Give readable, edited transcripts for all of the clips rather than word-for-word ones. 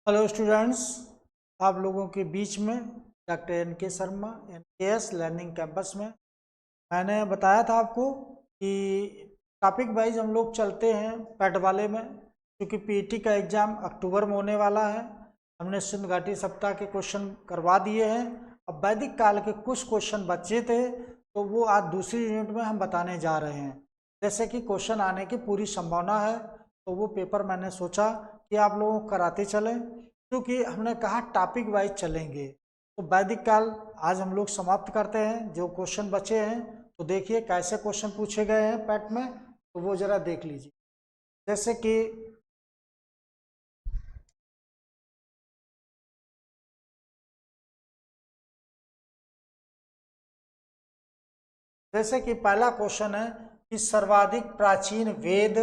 Hello students, आप लोगों के बीच में doctor NK. Sharma NKS learning campus में। मैंने बताया था आपको कि टॉपिक वाइज हम लोग चलते हैं पैट वाले में, क्योंकि पीटी का एग्ज़ाम अक्टूबर में होने वाला है। हमने सिंध घाटी सप्ताह के क्वेश्चन करवा दिए हैं। अब वैदिक काल के कुछ क्वेश्चन बचे थे, तो वो आज दूसरी यूनिट में हम बताने जा रहे हैं। जैसे कि क्वेश्चन आने की पूरी संभावना है, तो वो पेपर मैंने सोचा कि आप लोगों को कराते चलें, क्योंकि हमने कहा टॉपिक वाइज चलेंगे। तो वैदिक काल आज हम लोग समाप्त करते हैं। जो क्वेश्चन बचे हैं तो देखिए कैसे क्वेश्चन पूछे गए हैं पैट में, तो वो जरा देख लीजिए। जैसे कि पहला क्वेश्चन है कि सर्वाधिक प्राचीन वेद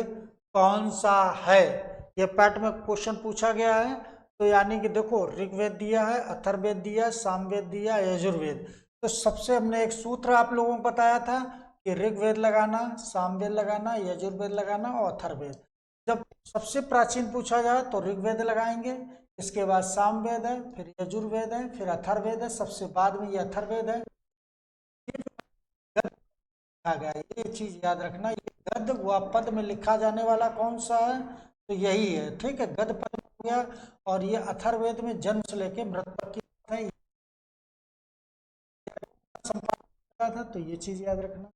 कौन सा है। ये पैट में क्वेश्चन पूछा गया है। तो यानी कि देखो, ऋग्वेद दिया है, अथर्ववेद दिया है, सामवेद दिया है, यजुर्वेद। तो सबसे हमने एक सूत्र आप लोगों को बताया था कि ऋग्वेद लगाना, सामवेद लगाना, यजुर्वेद लगाना और अथर्ववेद। जब सबसे प्राचीन पूछा जाए तो ऋग्वेद लगाएंगे, इसके बाद सामवेद है, फिर यजुर्वेद है, फिर अथर्ववेद है, सबसे बाद में ये अथर्ववेद है। आ गया, ये चीज याद रखना। ये गद्य व पद में लिखा जाने वाला कौन सा है, तो यही है। ठीक है, गद्य पद हो गया। और ये अथर्ववेद में जन्म से लेके मृत्यु तक की बात है, संपादन था, तो ये चीज याद रखना।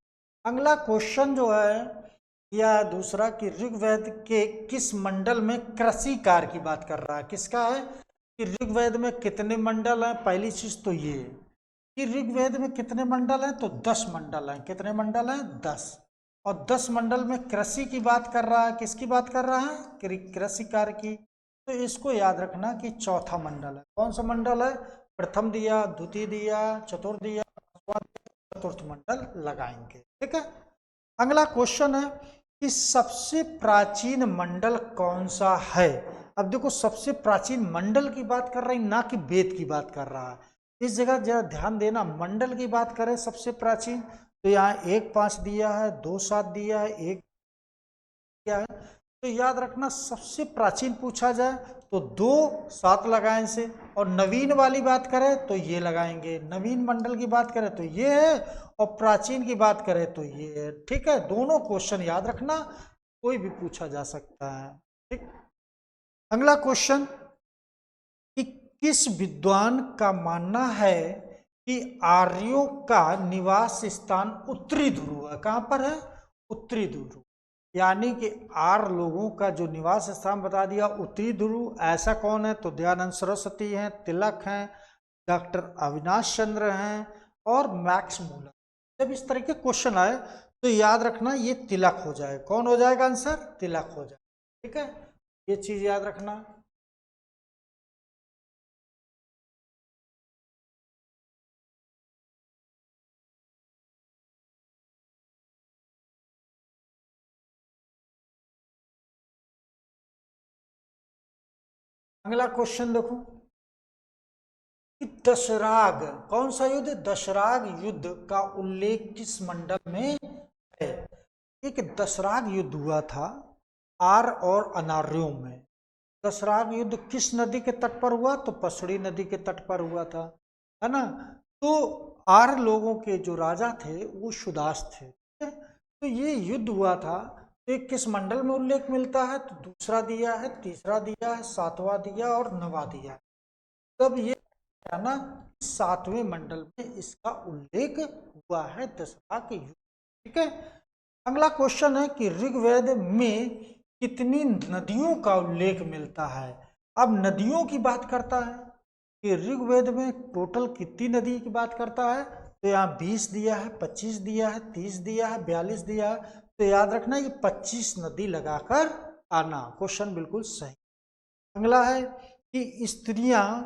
अगला क्वेश्चन जो है या दूसरा कि ऋग्वेद के किस मंडल में कृषि कार्य की बात कर रहा है। किसका है कि ऋग्वेद में कितने मंडल हैं। पहली चीज तो ये है कि ऋग्वेद में कितने मंडल हैं, तो 10 मंडल हैं। कितने मंडल हैं? 10। और 10 मंडल में कृषि की बात कर रहा है। किसकी बात कर रहा है? कृषि कार्य की। तो इसको याद रखना कि चौथा मंडल है। कौन सा मंडल है? प्रथम दिया, द्वितीय दिया, चतुर्थ दिया, चतुर्थ मंडल लगाएंगे। ठीक है। अगला क्वेश्चन है कि सबसे प्राचीन मंडल कौन सा है। अब देखो, सबसे प्राचीन मंडल की बात कर रहा है, ना कि वेद की बात कर रहा है। इस जगह जरा ध्यान देना, मंडल की बात करें सबसे प्राचीन, तो यहाँ 1-5 दिया है, 2-7 दिया है, 1 दिया है। तो याद रखना, सबसे प्राचीन पूछा जाए तो 2-7 लगाएं से, और नवीन वाली बात करें तो ये लगाएंगे। नवीन मंडल की बात करें तो ये है, और प्राचीन की बात करें तो ये है। ठीक है, दोनों क्वेश्चन याद रखना, कोई भी पूछा जा सकता है। ठीक। अगला क्वेश्चन कि किस विद्वान का मानना है कि आर्यों का निवास स्थान उत्तरी ध्रुव है। कहां पर है? उत्तरी ध्रुव। यानी कि आर्य लोगों का जो निवास स्थान बता दिया उत्तरी ध्रुव। ऐसा कौन है? तो दयानंद सरस्वती हैं, तिलक हैं, डॉक्टर अविनाश चंद्र हैं और मैक्स मूलर। जब इस तरह के क्वेश्चन आए तो याद रखना ये तिलक हो जाए। कौन हो जाएगा आंसर? तिलक हो जाए। ठीक है, ये चीज याद रखना। अगला क्वेश्चन देखो कि दशराग, कौन सा युद्ध? दशराग युद्ध का उल्लेख किस मंडल में है। एक दशराग युद्ध हुआ था आर और अनार्यों में। दशराग युद्ध किस नदी के तट पर हुआ? तो पसड़ी नदी के तट पर हुआ था, है ना। तो आर लोगों के जो राजा थे वो सुदास थे। तो ये युद्ध हुआ था। तो ये किस मंडल में उल्लेख मिलता है? तो दूसरा दिया है, तीसरा दिया है, सातवां दिया और नवा दिया। तब ये है ना, 7वें मंडल में इसका उल्लेख हुआ है, दशहरा के युग। ठीक है। अगला क्वेश्चन है कि ऋग्वेद में कितनी नदियों का उल्लेख मिलता है। अब नदियों की बात करता है कि ऋग्वेद में टोटल कितनी नदी की बात करता है। तो यहाँ 20 दिया है, 25 दिया है, 30 दिया है, 42 दिया है। तो याद रखना ये 25 नदी लगाकर आना। क्वेश्चन बिल्कुल सही। अगला है कि स्त्रियां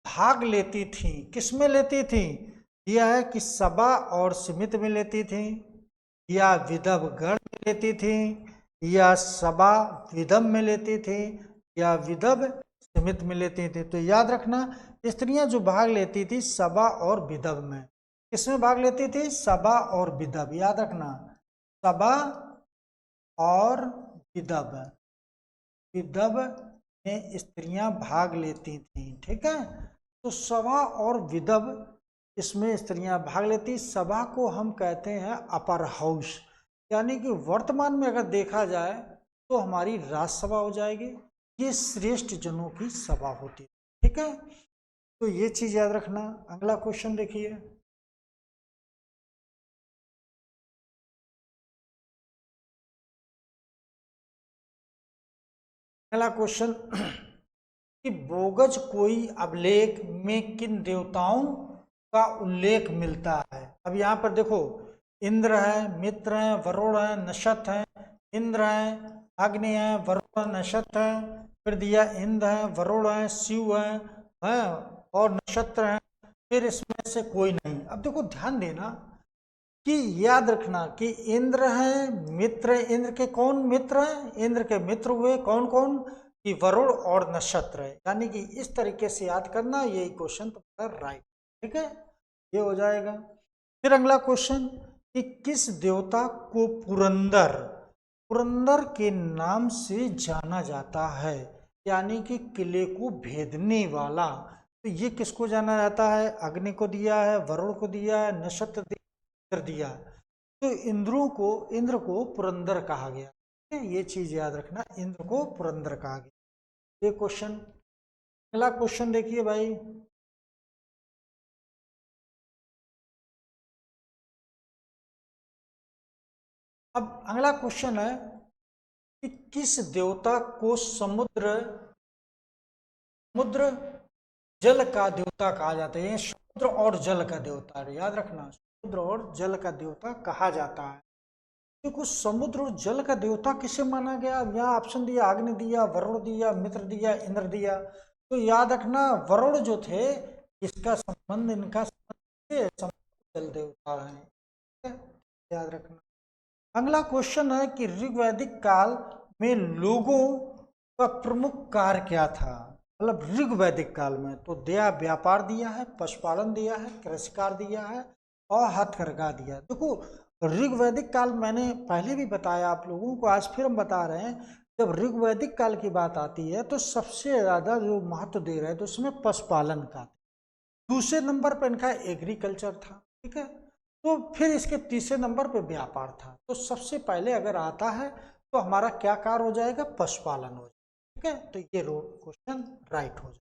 भाग लेती थीं, किसमें लेती थीं। यह है कि सभा और समिति में लेती थीं, या विधव गण में लेती थीं, या सभा विधव में लेती थीं, या विधव समिति में लेती थी। तो याद रखना, स्त्रियां जो भाग लेती थी सभा और विधव में। किसमें भाग लेती थी? सभा और विधव। याद रखना, सभा और विधव। विधव में स्त्रियां भाग लेती थीं, ठीक है। तो सभा और विदव इसमें स्त्रियां भाग लेती। सभा को हम कहते हैं अपर हाउस, यानी कि वर्तमान में अगर देखा जाए तो हमारी राज्यसभा हो जाएगी। ये श्रेष्ठ जनों की सभा होती है, ठीक है। तो ये चीज याद रखना। अगला क्वेश्चन देखिए। अगला क्वेश्चन कि बोगज कोई अभिलेख में किन देवताओं का उल्लेख मिलता है। अब यहाँ पर देखो, इंद्र है, मित्र है, वरुण है, नशत है। इंद्र है, अग्नि है, वरुण है, नशत है। फिर दिया इंद्र है, वरुण है, शिव है और नक्षत्र है। फिर इसमें से कोई नहीं। अब देखो ध्यान देना कि याद रखना कि इंद्र है, मित्र। इंद्र के कौन मित्र हैं? इंद्र के मित्र हुए कौन कौन? कि वरुण और नक्षत्र है। यानी कि इस तरीके से याद करना, यही क्वेश्चन तुम्हारा राइट, ठीक है, ये हो जाएगा। फिर अगला क्वेश्चन कि किस देवता को पुरंदर पुरंदर के नाम से जाना जाता है, यानी कि किले को भेदने वाला। तो ये किसको जाना जाता है? अग्नि को दिया है, वरुण को दिया है, नक्षत्र कर दिया। तो इंद्र को पुरंदर कहा गया, ठीक है? ये चीज याद रखना, इंद्र को पुरंदर कहा गया। ये क्वेश्चन। अगला क्वेश्चन देखिए भाई। अब अगला क्वेश्चन है कि किस देवता को समुद्र समुद्र जल का देवता कहा जाता है? समुद्र और जल का देवता है, याद रखना, समुद्र और जल का देवता कहा जाता है। देखो समुद्र और जल का देवता किसे माना गया? यहाँ ऑप्शन दिया, अग्नि दिया, वरुण दिया, मित्र दिया, इंद्र दिया। तो याद रखना वरुण जो थे, इसका संबंध इनका संबंध समुद्र जल देवता है, ठीक है? याद रखना। अगला क्वेश्चन है कि ऋग्वैदिक काल में लोगों का प्रमुख कार्य क्या था? मतलब ऋग्वैदिक काल में तो दया व्यापार दिया है, पशुपालन दिया है, कृषिकार दिया है और हथकरघा दिया है। देखो ऋग्वैदिक काल मैंने पहले भी बताया आप लोगों को, आज फिर हम बता रहे हैं। जब ऋग्वैदिक काल की बात आती है तो सबसे ज्यादा जो महत्व दे रहे हैं तो उसमें पशुपालन का, दूसरे नंबर पर इनका एग्रीकल्चर था, ठीक है। तो फिर इसके तीसरे नंबर पे व्यापार था। तो सबसे पहले अगर आता है तो हमारा क्या कार्य हो जाएगा? पशुपालन हो जाएगा, ठीक है। तो ये क्वेश्चन राइट हो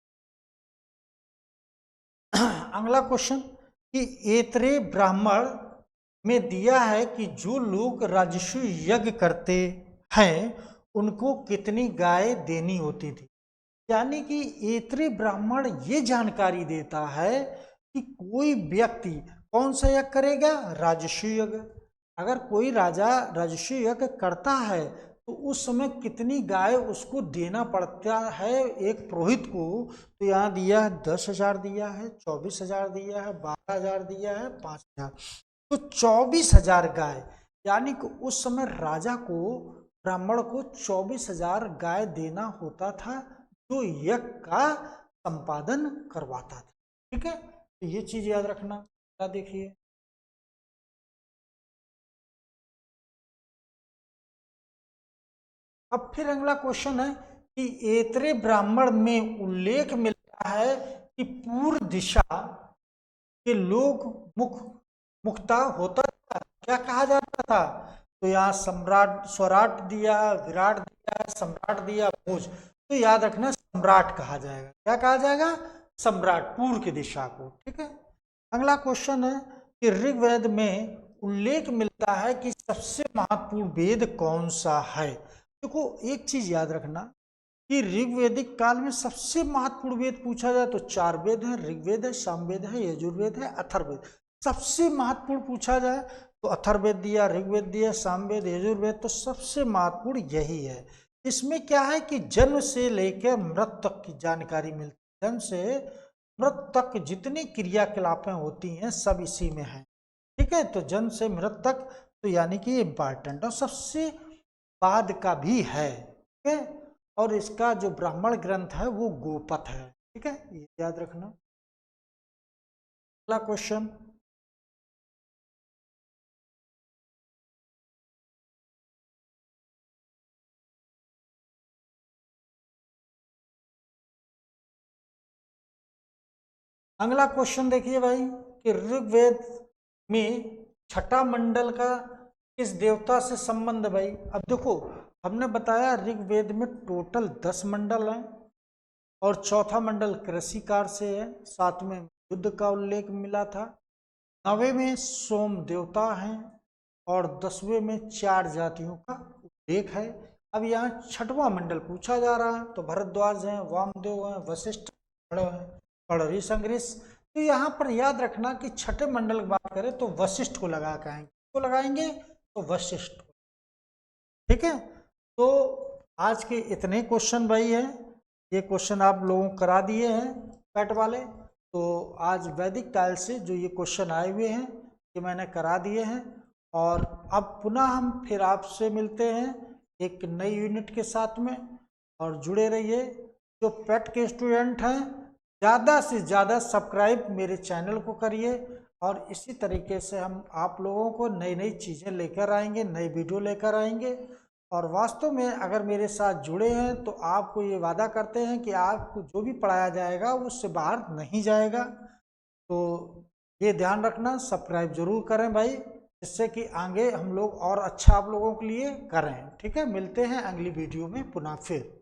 जाएगा। अगला क्वेश्चन कि ऐतरेय ब्राह्मण में दिया है कि जो लोग राजस्व यज्ञ करते हैं उनको कितनी गाय देनी होती थी। यानी कि ऐतरेय ब्राह्मण ये जानकारी देता है कि कोई व्यक्ति कौन सा यज्ञ करेगा? राजस्व यज्ञ। अगर कोई राजा राजस्व यज्ञ करता है तो उस समय कितनी गाय उसको देना पड़ता है एक पुरोहित को। तो यहाँ दिया है 10,000 दिया है, 24,000 दिया है, 12,000 दिया है, 5,000। तो 24,000 गाय, यानी कि उस समय राजा को, ब्राह्मण को 24,000 गाय देना होता था जो यज्ञ का संपादन करवाता था, ठीक है। तो ये चीज याद रखना। क्या देखिए, अब फिर अगला क्वेश्चन है कि ऐतरेय ब्राह्मण में उल्लेख मिलता है कि पूर्व दिशा के लोग मुखता होता था, क्या कहा जाता था? तो यहाँ सम्राट, स्वराट दिया, विराट दिया, सम्राट दिया, भोज। तो याद रखना सम्राट कहा जाएगा। क्या कहा जाएगा? सम्राट, पूर्व की दिशा को, ठीक है। अगला क्वेश्चन है कि ऋग्वेद में उल्लेख मिलता है कि सबसे महत्वपूर्ण वेद कौन सा है। देखो एक चीज याद रखना कि ऋग्वैदिक काल में सबसे महत्वपूर्ण वेद पूछा जाए तो 4 वेद है, ऋग्वेद है, सामवेद है, यजुर्वेद है, अथर्ववेद। सबसे महत्वपूर्ण पूछा जाए तो अथर्ववेद दिया, ऋग्वेद दिया, सामवेद, यजुर्वेद। तो सबसे महत्वपूर्ण यही है। इसमें क्या है कि जन्म से लेकर मृत तक की जानकारी मिलती है। जन्म से मृत तक जितनी क्रियाकलापें होती हैं सब इसी में है, ठीक है। तो जन्म से मृत तक, तो यानी कि इम्पॉर्टेंट और सबसे बाद का भी है, ठीक है। और इसका जो ब्राह्मण ग्रंथ है वो गोपथ है, ठीक है, ये याद रखना। अगला क्वेश्चन अगला क्वेश्चन देखिए भाई कि ऋग्वेद में छठा मंडल का किस देवता से संबंध है भाई। अब देखो हमने बताया ऋग्वेद में टोटल 10 मंडल हैं और चौथा मंडल कृषिकार से है, 7वें युद्ध का उल्लेख मिला था, 9वें में सोम देवता हैं और 10वें में 4 जातियों का उल्लेख है। अब यहाँ छठवां मंडल पूछा जा रहा है तो भरद्वाज हैं, वामदेव हैं, वशिष्ठ हैं, पढ़री संग्रिस। तो यहाँ पर याद रखना कि छठे मंडल की बात करें तो वशिष्ठ को लगा के आएंगे, तो लगाएंगे तो वशिष्ठ को। ठीक है, तो आज के इतने क्वेश्चन भाई हैं, ये क्वेश्चन आप लोगों को करा दिए हैं पैट वाले। तो आज वैदिक टाइल से जो ये क्वेश्चन आए हुए हैं ये मैंने करा दिए हैं और अब पुनः हम फिर आपसे मिलते हैं एक नई यूनिट के साथ में। और जुड़े रहिए, जो पेट के स्टूडेंट हैं ज़्यादा से ज़्यादा सब्सक्राइब मेरे चैनल को करिए और इसी तरीके से हम आप लोगों को नई नई चीज़ें लेकर आएंगे, नई वीडियो लेकर आएंगे। और वास्तव में अगर मेरे साथ जुड़े हैं तो आपको ये वादा करते हैं कि आपको जो भी पढ़ाया जाएगा वो उससे बाहर नहीं जाएगा। तो ये ध्यान रखना, सब्सक्राइब जरूर करें भाई, जिससे कि आगे हम लोग और अच्छा आप लोगों के लिए करें। ठीक है, मिलते हैं अगली वीडियो में पुनः फिर।